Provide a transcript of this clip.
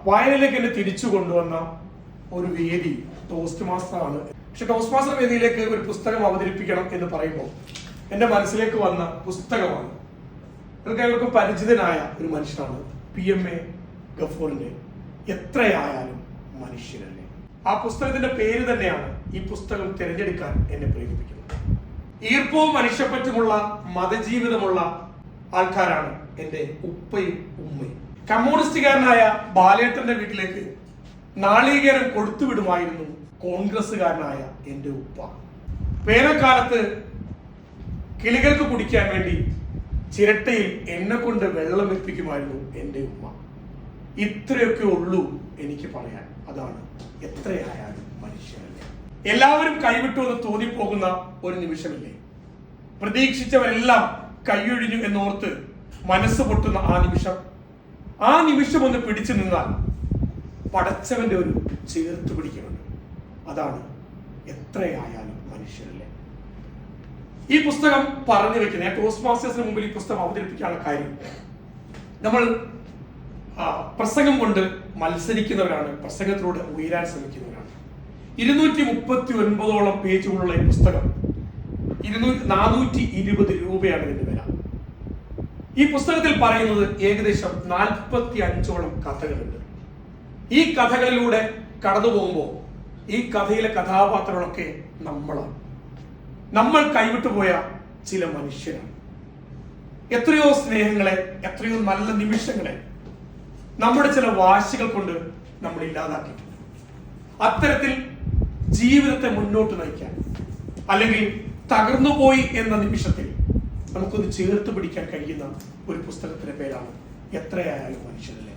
വായനയിലേക്ക് എന്നെ തിരിച്ചു കൊണ്ടുവന്ന ഒരു വേദി ടോസ്റ്റ് മാസ്റ്റർ ആണ്. പക്ഷെ ടോസ്റ്റ് മാസ്റ്റർ വേദിയിലേക്ക് ഒരു പുസ്തകം അവതരിപ്പിക്കണം എന്ന് പറയുമ്പോൾ എന്റെ മനസ്സിലേക്ക് വന്ന പുസ്തകമാണ്, നിങ്ങൾക്ക് എല്ലാവർക്കും പരിചിതനായ ഒരു മനുഷ്യനാണ് PMA ഗഫൂറിന്റെ എത്രയായാലും മനുഷ്യരല്ലേ. ആ പുസ്തകത്തിന്റെ പേര് തന്നെയാണ് ഈ പുസ്തകം തിരഞ്ഞെടുക്കാൻ എന്നെ പ്രേരിപ്പിക്കുന്നത്. ഈർപ്പവും മനുഷ്യപ്പറ്റുമുള്ള മതജീവിതമുള്ള ആൾക്കാരാണ് എന്റെ ഉപ്പയും ഉമ്മയും. കമ്മ്യൂണിസ്റ്റുകാരനായ ബാലേട്ടന്റെ വീട്ടിലേക്ക് നാളികേരം കൊടുത്തുവിടുമായിരുന്നു കോൺഗ്രസ്സുകാരനായ എന്റെ ഉപ്പ. വേനൽക്കാലത്ത് കിളികൾക്ക് കുടിക്കാൻ വേണ്ടി ചിരട്ടയിൽ എന്നെ കൊണ്ട് വെള്ളം എത്തിക്കുമായിരുന്നു എന്റെ ഉമ്മ. ഇത്രയൊക്കെ ഉള്ളൂ എനിക്ക് പറയാൻ. അതാണ് എത്രയായാലും മനുഷ്യരല്ലേ. എല്ലാവരും കൈവിട്ടു എന്ന് തോന്നിപ്പോകുന്ന ഒരു നിമിഷമില്ലേ? പ്രതീക്ഷിച്ചവരെല്ലാം കൈയൊഴിഞ്ഞു എന്നോർത്ത് മനസ്സ് പൊട്ടുന്ന ആ നിമിഷം ഒന്ന് പിടിച്ചു നിന്നാൽ പടച്ചവന്റെ ഒരു ചേർത്ത് പിടിക്കുന്നുണ്ട്. അതാണ് എത്രയായാലും മനുഷ്യരല്ലേ. ഈ പുസ്തകം പറഞ്ഞു വെക്കുന്നത്, ഞാൻ ടോസ്റ്റ് മാസ്റ്റേഴ്സിന് മുമ്പിൽ ഈ പുസ്തകം അവതരിപ്പിക്കാനുള്ള കാര്യം, നമ്മൾ പ്രസംഗം കൊണ്ട് മത്സരിക്കുന്നവരാണ്, പ്രസംഗത്തിലൂടെ ഉയരാൻ ശ്രമിക്കുന്നവരാണ്. 239 പേജുകളുള്ള ഈ പുസ്തകം 420 രൂപയാണ് ഇതിന്റെ വില. ഈ പുസ്തകത്തിൽ പറയുന്നത് ഏകദേശം 45 കഥകളുണ്ട്. ഈ കഥകളിലൂടെ കടന്നു പോകുമ്പോൾ ഈ കഥയിലെ കഥാപാത്രങ്ങളൊക്കെ നമ്മളാണ്. നമ്മൾ കൈവിട്ടുപോയ ചില മനുഷ്യരാണ്. എത്രയോ സ്നേഹങ്ങളെ, എത്രയോ നല്ല നിമിഷങ്ങളെ നമ്മുടെ ചില വാശികൾ കൊണ്ട് നമ്മൾ ഇല്ലാതാക്കിയിട്ടുണ്ട്. അത്തരത്തിൽ ജീവിതത്തെ മുന്നോട്ട് നയിക്കാൻ, അല്ലെങ്കിൽ തകർന്നുപോയി എന്ന നിമിഷത്തിൽ നമുക്കൊന്ന് ചേർത്ത് പിടിക്കാൻ കഴിയുന്ന ഒരു പുസ്തകത്തിന്റെ പേരാണ് എത്രയായാലും മനുഷ്യരല്ലേ.